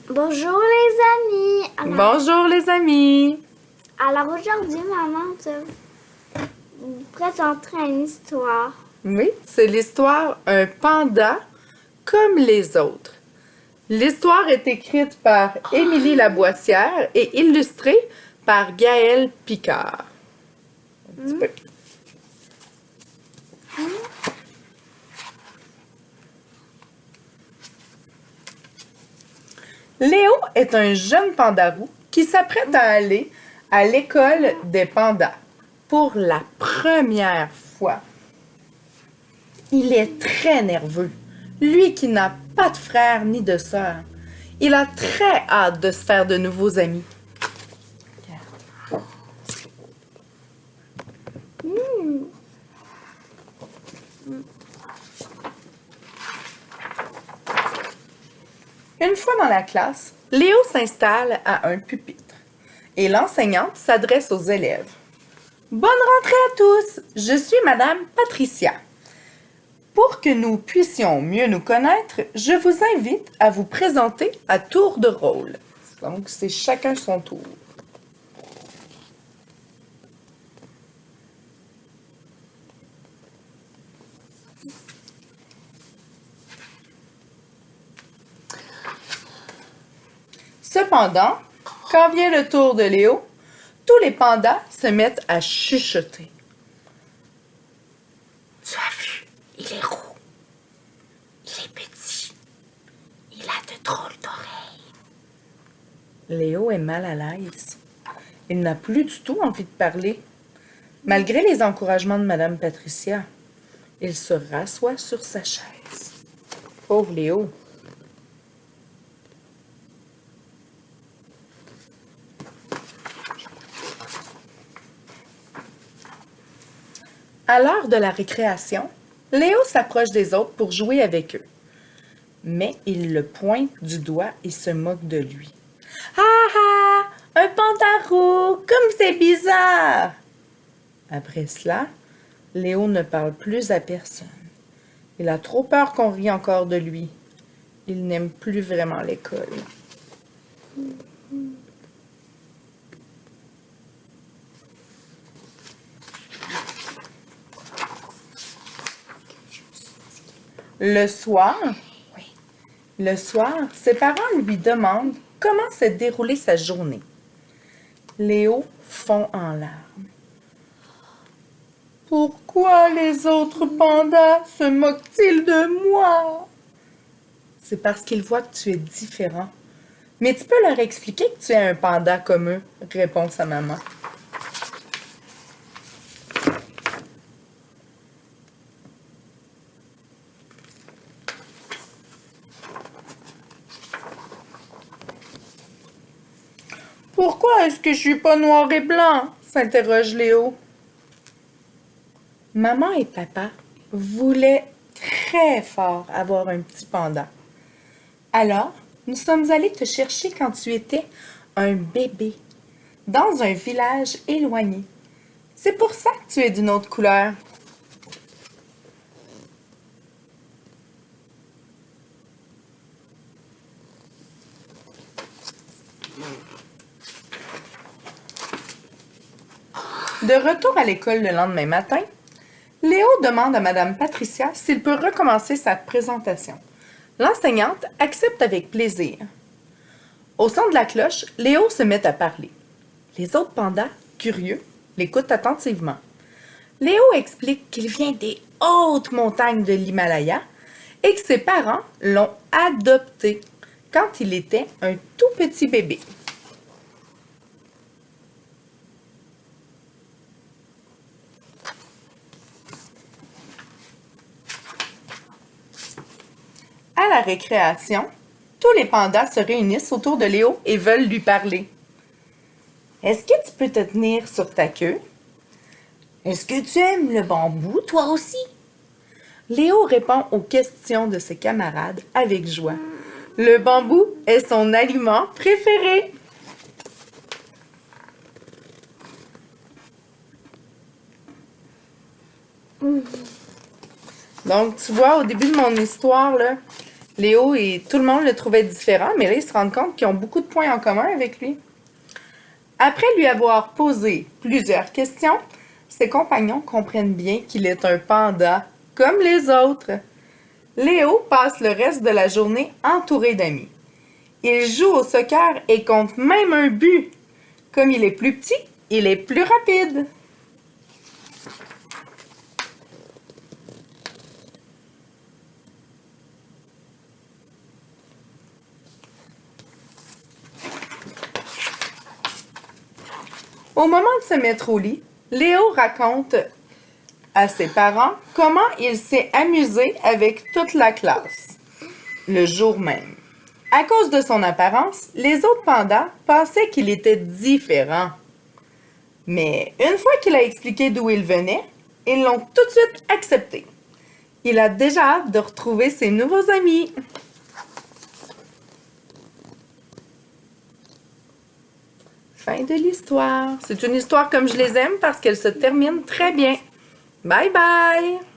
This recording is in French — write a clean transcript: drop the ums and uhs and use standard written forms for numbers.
Bonjour les amis. Bonjour les amis! Alors aujourd'hui, maman te vous présenterai une histoire. Oui, c'est l'histoire Un panda comme les autres. L'histoire est écrite par Émilie Laboissière et illustrée par Gaëlle Picard. Un petit peu. Léo est un jeune pandarou qui s'apprête à aller à l'école des pandas pour la première fois. Il est très nerveux, lui qui n'a pas de frère ni de sœur. Il a très hâte de se faire de nouveaux amis. Une fois dans la classe, Léo s'installe à un pupitre et l'enseignante s'adresse aux élèves. Bonne rentrée à tous! Je suis Madame Patricia. Pour que nous puissions mieux nous connaître, je vous invite à vous présenter à tour de rôle. Donc, c'est chacun son tour. Cependant, quand vient le tour de Léo, tous les pandas se mettent à chuchoter. Tu as vu, il est roux, il est petit, il a de drôles d'oreilles. Léo est mal à l'aise. Il n'a plus du tout envie de parler. Malgré les encouragements de Madame Patricia, il se rassoit sur sa chaise. Pauvre Léo. À l'heure de la récréation, Léo s'approche des autres pour jouer avec eux. Mais il le pointe du doigt et se moque de lui. Ah ah! Un pandarou! Comme c'est bizarre! Après cela, Léo ne parle plus à personne. Il a trop peur qu'on rie encore de lui. Il n'aime plus vraiment l'école. Le soir, ses parents lui demandent comment s'est déroulée sa journée. Léo fond en larmes. Pourquoi les autres pandas se moquent-ils de moi? C'est parce qu'ils voient que tu es différent. Mais tu peux leur expliquer que tu es un panda comme eux, répond sa maman. Pourquoi est-ce que je suis pas noir et blanc? S'interroge Léo. Maman et papa voulaient très fort avoir un petit panda. Alors, nous sommes allés te chercher quand tu étais un bébé, dans un village éloigné. C'est pour ça que tu es d'une autre couleur. De retour à l'école le lendemain matin, Léo demande à Madame Patricia s'il peut recommencer sa présentation. L'enseignante accepte avec plaisir. Au son de la cloche, Léo se met à parler. Les autres pandas, curieux, l'écoutent attentivement. Léo explique qu'il vient des hautes montagnes de l'Himalaya et que ses parents l'ont adopté quand il était un tout petit bébé. À la récréation, tous les pandas se réunissent autour de Léo et veulent lui parler. Est-ce que tu peux te tenir sur ta queue? Est-ce que tu aimes le bambou, toi aussi? Léo répond aux questions de ses camarades avec joie. Le bambou est son aliment préféré. Donc, tu vois, au début de mon histoire, là, Léo et tout le monde le trouvaient différent, mais là, ils se rendent compte qu'ils ont beaucoup de points en commun avec lui. Après lui avoir posé plusieurs questions, ses compagnons comprennent bien qu'il est un panda, comme les autres. Léo passe le reste de la journée entouré d'amis. Il joue au soccer et compte même un but. Comme il est plus petit, il est plus rapide. Au moment de se mettre au lit, Léo raconte à ses parents comment il s'est amusé avec toute la classe le jour même. À cause de son apparence, les autres pandas pensaient qu'il était différent. Mais une fois qu'il a expliqué d'où il venait, ils l'ont tout de suite accepté. Il a déjà hâte de retrouver ses nouveaux amis. Fin de l'histoire. C'est une histoire comme je les aime parce qu'elle se termine très bien. Bye bye!